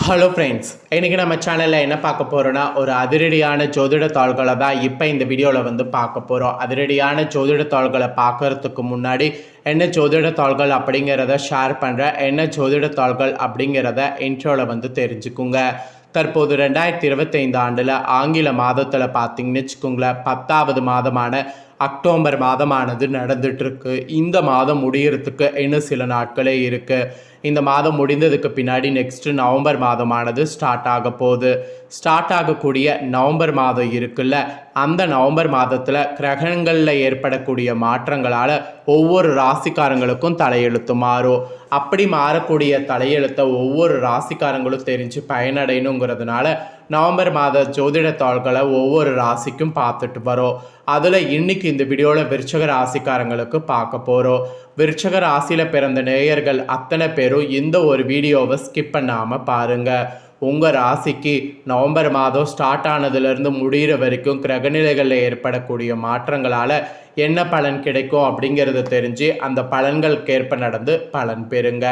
Hello friends, இன்றைக்கி நம்ம சேனலில் என்ன பார்க்க போகிறோன்னா ஒரு அதிரடியான ஜோதிட தாள்களை தான் இப்போ இந்த வீடியோவில் பார்க்க போகிறோம். அதிரடியான ஜோதிட தாள்களை பார்க்குறதுக்கு முன்னாடி என்ன ஜோதிட தாள்கள் அப்படிங்கிறத ஷேர் பண்ணுறேன். என்ன ஜோதிட தாள்கள் அப்படிங்கிறத இன்ட்ரோவில் தெரிஞ்சுக்குங்க. தற்போது 2025 ஆண்டில் ஆங்கில மாதத்தில் பார்த்திங்கன்னு வச்சுக்கோங்களேன், 10வது மாதமான அக்டோபர் மாதமானது நடந்துகிட்ருக்கு. இந்த மாதம் முடிகிறதுக்கு இன்னும் சில நாட்களே இருக்குது. இந்த மாதம் முடிந்ததுக்கு பின்னாடி நெக்ஸ்ட்டு நவம்பர் மாதமானது ஸ்டார்ட் ஆக போகுது. ஸ்டார்ட் ஆகக்கூடிய நவம்பர் மாதம் இருக்குல்ல, அந்த நவம்பர் மாதத்தில் கிரகங்களில் ஏற்படக்கூடிய மாற்றங்களால் ஒவ்வொரு ராசிக்காரங்களுக்கும் தலையெழுத்து மாறும். அப்படி மாறக்கூடிய தலையெழுத்தை ஒவ்வொரு ராசிக்காரங்களும் தெரிஞ்சு பயனடையணுங்கிறதுனால நவம்பர் மாத ஜோதிட தாள்களை ஒவ்வொரு ராசிக்கும் பார்த்துட்டு வரோம். அதில் இன்றைக்கி இந்த வீடியோவில் விருச்சக ராசிக்காரங்களுக்கு பார்க்க போகிறோம். விருச்சக ராசியில் பிறந்த நேயர்கள் அத்தனை பேரும் இந்த ஒரு வீடியோவை ஸ்கிப் பண்ணாமல் பாருங்கள். உங்கள் ராசிக்கு நவம்பர் மாதம் ஸ்டார்ட் ஆனதுலேருந்து முடிகிற வரைக்கும் கிரகநிலைகளில் ஏற்படக்கூடிய மாற்றங்களால் என்ன பலன் கிடைக்கும் அப்படிங்கிறத தெரிஞ்சு அந்த பலன்களுக்கேற்ப நடந்து பலன் பெறுங்க.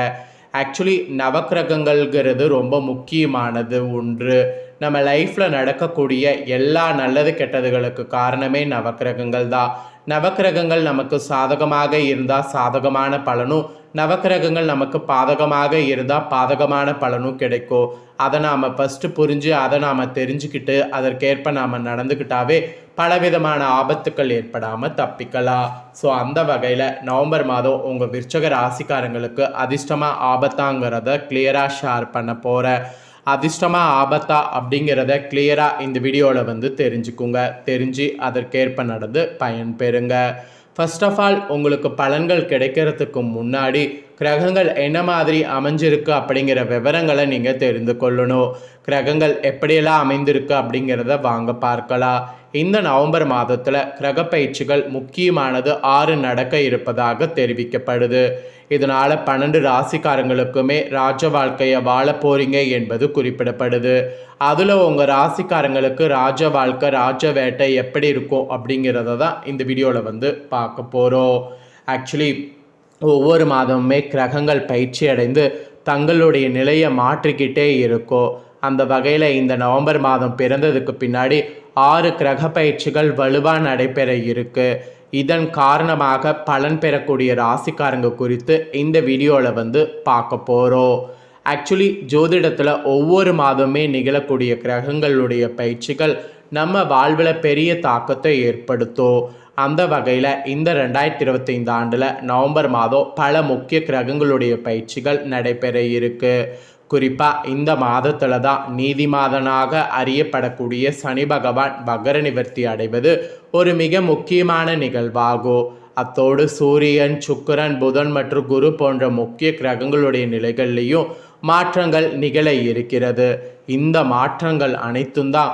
ஆக்சுவலி நவக்கிரகங்கள்ங்கிறது ரொம்ப முக்கியமானது ஒன்று. நம்ம லைஃப்பில் நடக்கக்கூடிய எல்லா நல்லது கெட்டதுகளுக்கு காரணமே நவக்கிரகங்கள் தான். நவக்கிரகங்கள் நமக்கு சாதகமாக இருந்தால் சாதகமான பலனும், நவக்கிரகங்கள் நமக்கு பாதகமாக இருந்தால் பாதகமான பலனும் கிடைக்கும். அதை நாம் ஃபஸ்ட்டு புரிஞ்சு அதை நாம் தெரிஞ்சுக்கிட்டு அதற்கேற்ப நாம் நடந்துக்கிட்டாவே பலவிதமான ஆபத்துக்கள் ஏற்படாமல் தப்பிக்கலாம். ஸோ அந்த வகையில் நவம்பர் மாதம் உங்கள் விருச்சக ராசிக்காரங்களுக்கு அதிர்ஷ்டமாக ஆபத்தாங்கிறத கிளியராக ஷேர் பண்ண போகிறேன். அதிர்ஷ்டமாக ஆபத்தா அப்படிங்கிறத கிளியராக இந்த வீடியோவில் தெரிஞ்சுக்குங்க. தெரிஞ்சு அதற்கேற்ப நடந்து பயன் பெறுங்க. ஃபர்ஸ்ட் ஆஃப் ஆல், உங்களுக்கு பலன்கள் கிடைக்கிறதுக்கு முன்னாடி கிரகங்கள் என்ன மாதிரி அமைஞ்சிருக்கு அப்படிங்கிற விவரங்களை நீங்கள் தெரிந்து கொள்ளணும். கிரகங்கள் எப்படியெல்லாம் அமைந்திருக்கு அப்படிங்கிறத வாங்க பார்க்கலாம். இந்த நவம்பர் மாதத்தில் கிரக பயிற்சிகள் முக்கியமானது 6 நடக்க இருப்பதாக தெரிவிக்கப்படுது. இதனால் 12 ராசிக்காரங்களுக்குமே ராஜ வாழ்க்கையை வாழ போகிறீங்க என்பது குறிப்பிடப்படுது. அதில் உங்கள் ராசிக்காரங்களுக்கு ராஜ வாழ்க்கை, ராஜ வேட்டை எப்படி இருக்கும் அப்படிங்கிறத தான் இந்த வீடியோவில் பார்க்க போகிறோம். ஆக்சுவலி ஒவ்வொரு மாதமுமே கிரகங்கள் பயிற்சி அடைந்து தங்களுடைய நிலையை மாற்றிக்கிட்டே இருக்கும். அந்த வகையில் இந்த நவம்பர் மாதம் பிறந்ததுக்கு பின்னாடி 6 கிரக பயிற்சிகள் வலுவாக நடைபெற இருக்குது. இதன் காரணமாக பலன் பெறக்கூடிய ராசிக்காரங்க குறித்து இந்த வீடியோவில் பார்க்க போகிறோம். ஆக்சுவலி ஜோதிடத்தில் ஒவ்வொரு மாதமே நிகழக்கூடிய கிரகங்களுடைய பயிற்சிகள் நம்ம வாழ்வில் பெரிய தாக்கத்தை ஏற்படுத்தும். அந்த வகையில் இந்த 2025 ஆண்டில் நவம்பர் மாதம் பல முக்கிய கிரகங்களுடைய பயிற்சிகள் நடைபெற இருக்குது. குறிப்பாக இந்த மாதத்தில் தான் நீதிமாதனாக அறியப்படக்கூடிய சனி பகவான் வக்ர நிவர்த்தி அடைவது ஒரு மிக முக்கியமான நிகழ்வாகும். அத்தோடு சூரியன், சுக்கிரன், புதன் மற்றும் குரு போன்ற முக்கிய கிரகங்களுடைய நிலைகள்லேயும் மாற்றங்கள் நிகழ இருக்கிறது. இந்த மாற்றங்கள் அனைத்தும் தான்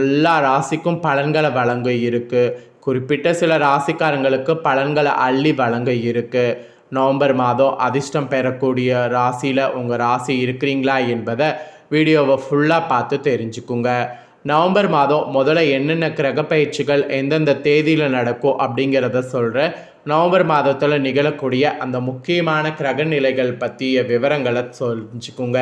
எல்லா ராசிக்கும் பலன்களை வழங்க இருக்குது. குறிப்பிட்ட சில ராசிக்காரங்களுக்கு பலன்களை அள்ளி வழங்க இருக்குது. நவம்பர் மாதம் அதிர்ஷ்டம் பெறக்கூடிய ராசியில் உங்கள் ராசி இருக்கிறீங்களா என்பதை வீடியோவை ஃபுல்லாக பார்த்து தெரிஞ்சுக்குங்க. நவம்பர் மாதம் முதல்ல என்னென்ன கிரக பயிற்சிகள் எந்தெந்த தேதியில் நடக்கும் அப்படிங்கிறத சொல்கிறேன். நவம்பர் மாதத்தில் நிகழக்கூடிய அந்த முக்கியமான கிரக நிலைகள் பற்றிய விவரங்களை தெரிஞ்சுக்குங்க.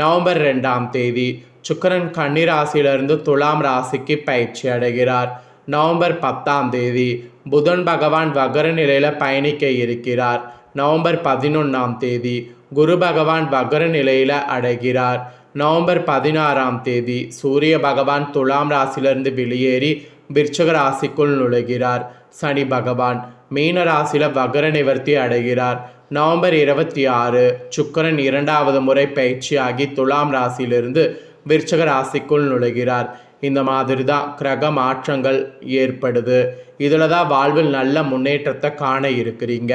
நவம்பர் 2ஆம் தேதி சுக்கிரன் கன்னி ராசியிலிருந்து துலாம் ராசிக்கு பயிற்சி அடைகிறார். நவம்பர் 10ஆம் தேதி புதன் பகவான் வக்ர நிலையில் பயணிக்க இருக்கிறார். நவம்பர் 11ஆம் தேதி குரு பகவான் வக்ர நிலையில் அடைகிறார். நவம்பர் 16ஆம் தேதி சூரிய பகவான் துலாம் ராசியிலிருந்து வெளியேறி விருச்சக ராசிக்குள் நுழைகிறார். சனி பகவான் மீன ராசியில் வக்ர நிவர்த்தி அடைகிறார். நவம்பர் 26 சுக்கிரன் 2வது முறை பயிற்சியாகி துலாம் ராசியிலிருந்து விருச்சக ராசிக்குள் நுழைகிறார். இந்த மாதிரி தான் கிரக மாற்றங்கள் ஏற்படுது. இதில் தான் வாழ்வில் நல்ல முன்னேற்றத்தை காண இருக்கிறீங்க.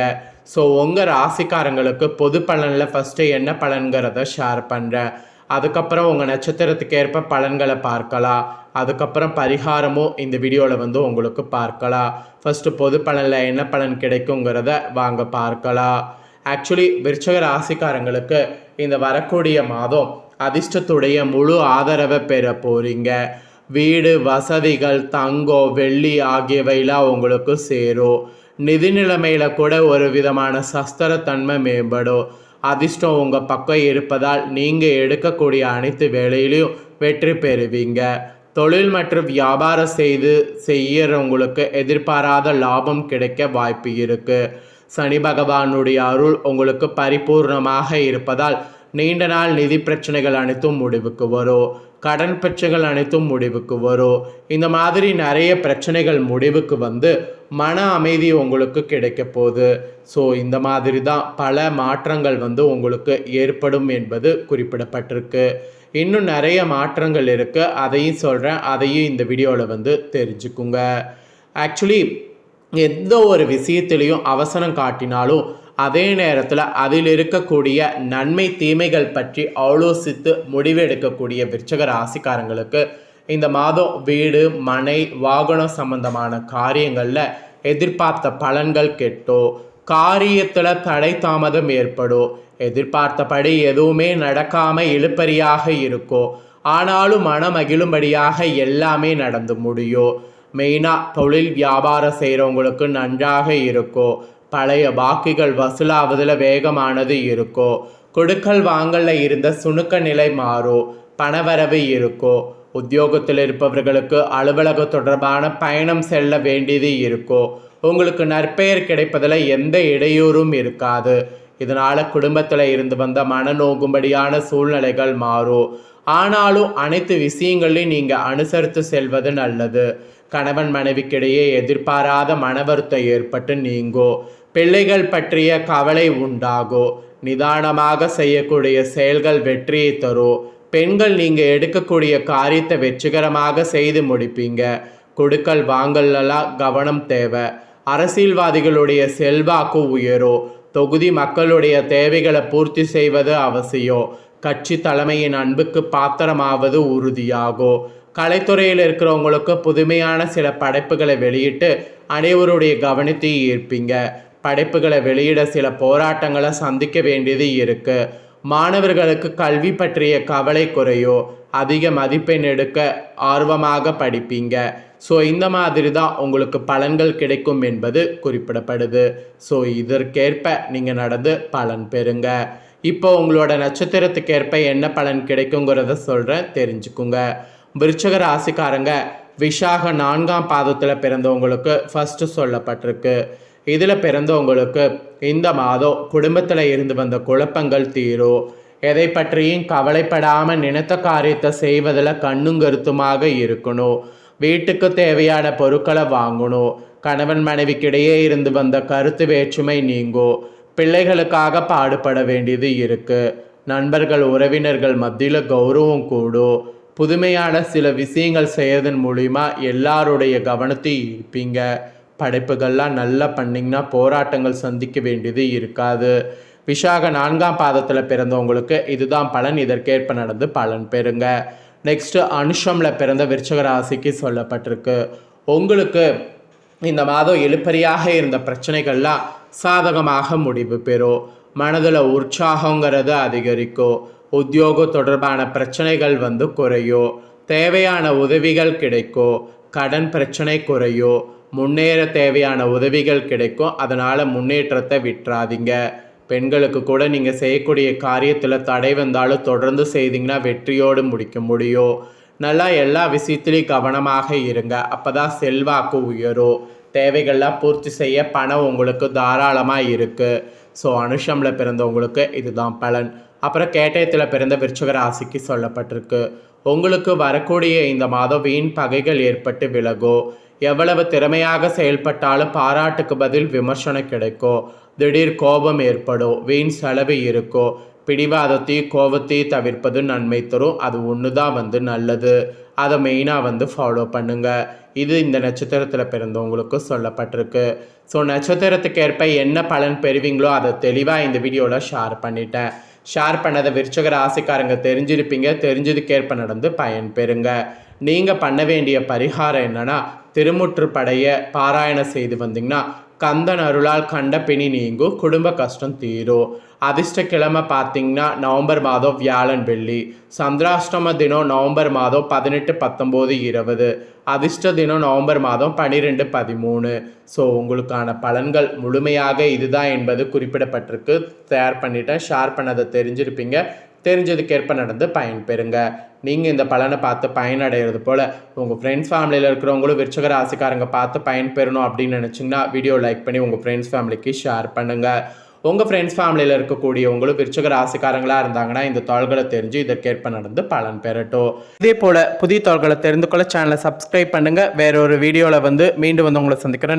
ஸோ உங்கள் ராசிக்காரங்களுக்கு பொது பலனில் ஃபஸ்ட்டு என்ன பலன்கிறத ஷேர் பண்ணுறேன். அதுக்கப்புறம் உங்கள் நட்சத்திரத்துக்கு ஏற்ப பலன்களை பார்க்கலாம். அதுக்கப்புறம் பரிகாரமும் இந்த வீடியோவில் உங்களுக்கு பார்க்கலாம். ஃபஸ்ட்டு பொது பலனில் என்ன பலன் கிடைக்குங்கிறத வாங்க பார்க்கலாம். ஆக்சுவலி விருச்சக ராசிக்காரங்களுக்கு இந்த வரக்கூடிய மாதம் அதிர்ஷ்டத்துடைய முழு ஆதரவை பெற போகிறீங்க. வீடு, வசதிகள், தங்கம், வெள்ளி ஆகியவையெல்லாம் உங்களுக்கு சேரும். நிதி நிலைமையில் கூட ஒரு விதமான சஸ்திரத்தன்மை மேம்படும். அதிர்ஷ்டம் உங்கள் பக்கம் இருப்பதால் நீங்கள் எடுக்கக்கூடிய அனைத்து வேலையிலையும் வெற்றி பெறுவீங்க. தொழில் மற்றும் வியாபாரம் செய்யறவங்களுக்கு எதிர்பாராத லாபம் கிடைக்க வாய்ப்பு இருக்குது. சனி பகவானுடைய அருள் உங்களுக்கு பரிபூர்ணமாக இருப்பதால் நீண்ட நாள் நிதி பிரச்சனைகள் அனைத்தும் முடிவுக்கு வரும். கடன் பிரச்சனைகள் அனைத்தும் முடிவுக்கு வரும். இந்த மாதிரி நிறைய பிரச்சனைகள் முடிவுக்கு வந்து மன அமைதி உங்களுக்கு கிடைக்க போகுது. ஸோ இந்த மாதிரி தான் பல மாற்றங்கள் வந்து உங்களுக்கு ஏற்படும் என்பது குறிப்பிடப்பட்டிருக்கு. இன்னும் நிறைய மாற்றங்கள் இருக்குது, அதையும் சொல்கிறேன். அதையும் இந்த வீடியோவில் வந்து தெரிஞ்சுக்குங்க. ஆக்சுவலி எந்த ஒரு விஷயத்திலையும் அவசரம் காட்டினாலும் அதே நேரத்தில் அதில் இருக்கக்கூடிய நன்மை தீமைகள் பற்றி ஆலோசித்து முடிவெடுக்கக்கூடிய விருச்சிக ராசிக்காரங்களுக்கு இந்த மாதம் வீடு மனை வாகனம் சம்பந்தமான காரியங்களில் எதிர்பார்த்த பலன்கள் கெட்டோ, காரியத்தில் தடை தாமதம் ஏற்படும், எதிர்பார்த்தபடி எதுவுமே நடக்காமல் இழுப்பறியாக இருக்கோ, ஆனாலும் மனமகிழும்படியாக எல்லாமே நடந்து முடியும். மெயினாக தொழில் வியாபாரம் செய்கிறவங்களுக்கு நன்றாக இருக்கோ, பழைய பாக்கிகள் வசூலாவதில் வேகமானது இருக்கோ, கொடுக்கல் வாங்கலில் இருந்த சுணுக்க நிலை மாறும், பணவரவு இருக்கோ, உத்தியோகத்தில் இருப்பவர்களுக்கு அலுவலக தொடர்பான பயணம் செல்ல வேண்டியது இருக்கோ, உங்களுக்கு நற்பெயர் கிடைப்பதில் எந்த இடையூறும் இருக்காது. இதனால் குடும்பத்தில் இருந்து வந்த மனநோகும்படியான சூழ்நிலைகள் மாறும். ஆனாலும் அனைத்து விஷயங்களையும் நீங்கள் அனுசரித்து செல்வது நல்லது. கணவன் மனைவிக்கிடையே எதிர்பாராத மன வருத்தம் ஏற்பட்டு நீங்கோ, பிள்ளைகள் பற்றிய கவலை உண்டாகோ, நிதானமாக செய்யக்கூடிய செயல்கள் வெற்றியை தரும். பெண்கள் நீங்கள் எடுக்கக்கூடிய காரியத்தை வெற்றிகரமாக செய்து முடிப்பீங்க. கொடுக்கல் வாங்கலாம் கவனம் தேவை. அரசியல்வாதிகளுடைய செல்வாக்கு உயரும். தொகுதி மக்களுடைய தேவைகளை பூர்த்தி செய்வது அவசியம். கட்சி தலைமையின் அன்புக்கு பாத்திரமாவது உறுதியாகும். கலைத்துறையில் இருக்கிறவங்களுக்கு புதுமையான சில படைப்புகளை வெளியிட்டு அனைவருடைய கவனத்தை ஈர்ப்பீங்க. படைப்புகளை வெளியிட சில போராட்டங்களை சந்திக்க வேண்டியது இருக்கு. மாணவர்களுக்கு கல்வி பற்றிய கவலை குறையோ, அதிக மதிப்பெண் எடுக்க ஆர்வமாக படிப்பீங்க. ஸோ இந்த மாதிரி தான் உங்களுக்கு பலன்கள் கிடைக்கும் என்பது குறிப்பிடப்படுது. ஸோ இதற்கேற்ப நீங்கள் நடந்து பலன் பெறுங்க. இப்போ உங்களோட நட்சத்திரத்துக்கேற்ப என்ன பலன் கிடைக்குங்கிறத சொல்கிறேன், தெரிஞ்சுக்குங்க. விருச்சிக ராசிக்காரங்க விஷாக 4ஆம் பாதத்தில் பிறந்தவங்களுக்கு ஃபஸ்ட்டு சொல்லப்பட்டிருக்கு. இதில் பிறந்தவங்களுக்கு இந்த மாதம் குடும்பத்தில் இருந்து வந்த குழப்பங்கள் தீரும். எதை பற்றியும் கவலைப்படாமல் நினைத்த காரியத்தை செய்வதில் கண்ணும் கருத்துமாக இருக்கணும். வீட்டுக்கு தேவையான பொருட்களை வாங்கணும். கணவன் மனைவிக்கிடையே இருந்து வந்த கருத்து வேற்றுமை நீங்கும். பிள்ளைகளுக்காக பாடுபட வேண்டியது இருக்குது. நண்பர்கள் உறவினர்கள் மத்தியில் கௌரவம் கூடும். புதுமையான சில விஷயங்கள் செய்யறதன் மூலிமா எல்லாருடைய கவனத்தை ஈர்ப்பீங்க. படைப்புகள்லாம் நல்லா பண்ணிங்கன்னா போராட்டங்கள் சந்திக்க வேண்டியது இருக்காது. விஷாக 4ஆம் பாதத்தில் பிறந்தவங்களுக்கு இதுதான் பலன். இதற்கேற்ப நடந்து பலன் பெறுங்க. நெக்ஸ்ட்டு அனுஷமில் பிறந்த விருச்சிக ராசிக்கு சொல்லப்பட்டிருக்கு. உங்களுக்கு இந்த மாதம் இழுப்பறியாக இருந்த பிரச்சனைகள்லாம் சாதகமாக முடிவு பெறும். மனதில் உற்சாகங்கிறது அதிகரிக்கும். உத்தியோக தொடர்பான பிரச்சனைகள் வந்து குறையும். தேவையான உதவிகள் கிடைக்கும். கடன் பிரச்சனை குறையும். முன்னேற தேவையான உதவிகள் கிடைக்கும். அதனால் முன்னேற்றத்தை விட்டுறாதீங்க. பெண்களுக்கு கூட நீங்கள் செய்யக்கூடிய காரியத்தில் தடை வந்தாலும் தொடர்ந்து செய்தீங்கன்னா வெற்றியோடு முடிக்க முடியும். நல்லா எல்லா விஷயத்துலையும் கவனமாக இருங்க. அப்போ தான் செல்வாக்கு உயரும். தேவைகள்லாம் பூர்த்தி செய்ய பணம் உங்களுக்கு தாராளமாக இருக்குது. ஸோ அனுஷமில் பிறந்தவங்களுக்கு இதுதான் பலன். அப்புறம் கேட்டயத்தில் பிறந்த விருச்சிக ராசிக்கு சொல்லப்பட்டிருக்கு. உங்களுக்கு வரக்கூடிய இந்த மாதம் வீண் பகைகள் ஏற்பட்டு விலகும். எவ்வளவு திறமையாக செயல்பட்டாலும் பாராட்டுக்கு பதில் விமர்சனம் கிடைக்கும். திடீர் கோபம் ஏற்படும். வீண் செலவு இருக்கும். பிடிவாதத்தையும் கோபத்தையும் தவிர்ப்பது நன்மை தரும். அது ஒன்று தான் வந்து நல்லது. அதை மெயினாக வந்து ஃபாலோ பண்ணுங்கள். இது இந்த நட்சத்திரத்தில் பிறந்தவங்களுக்கு சொல்லப்பட்டிருக்கு. ஸோ நட்சத்திரத்துக்கு ஏற்ப என்ன பலன் பெறுவீங்களோ அதை தெளிவாக இந்த வீடியோவில் ஷேர் பண்ணிட்டேன். ஷேர் பண்ணதை விருச்சிக ராசிக்காரங்க தெரிஞ்சிருப்பீங்க. தெரிஞ்சதுக்கேற்ப நடந்து பயன் பெறுங்க. நீங்கள் பண்ண வேண்டிய பரிகாரம் என்னென்னா, திருமுற்றுப்படைய பாராயணம் செய்து வந்தீங்கன்னா கந்தன் அருளால் கண்ட பிணி நீங்கும், குடும்ப கஷ்டம் தீரும். அதிர்ஷ்ட கிழமை பார்த்தீங்கன்னா நவம்பர் மாதம் வியாழன் வெள்ளி. சந்திராஷ்டம தினம் நவம்பர் மாதம் 18, 19, 20. அதிர்ஷ்ட தினம் நவம்பர் மாதம் 12, 13. ஸோ உங்களுக்கான பலன்கள் முழுமையாக இதுதான் என்பது குறிப்பிடப்பட்டிருக்கு. ஷேர் பண்ணிட்டேன், ஷேர் பண்ணதை தெரிஞ்சிருப்பீங்க. தெரிஞ்சதுக்கேற்ப நடந்து பயன்பெறுங்க. நீங்கள் இந்த பலனை பார்த்து பயனடைகிறது போல் உங்கள் ஃப்ரெண்ட்ஸ் ஃபேமிலியில் இருக்கிறவங்களும் விருச்சிக ராசிக்காரங்க பார்த்து பயன்பெறணும் அப்படின்னு நினச்சிங்கன்னா வீடியோ லைக் பண்ணி உங்கள் ஃப்ரெண்ட்ஸ் ஃபேமிலிக்கு ஷேர் பண்ணுங்கள். உங்கள் ஃப்ரெண்ட்ஸ் ஃபேமிலியில் இருக்கக்கூடியவங்களும் விருச்சிக ராசிக்காரங்களாக இருந்தாங்கன்னா இந்த தாள்களை தெரிஞ்சு இதற்கேற்ப நடந்து பலன் பெறட்டும். இதே போல் புதிய தாள்களை தெரிந்து கொள்ள சேனலை சப்ஸ்கிரைப் பண்ணுங்கள். வேற ஒரு வீடியோவில் மீண்டும் உங்களை சந்திக்கிறேன்.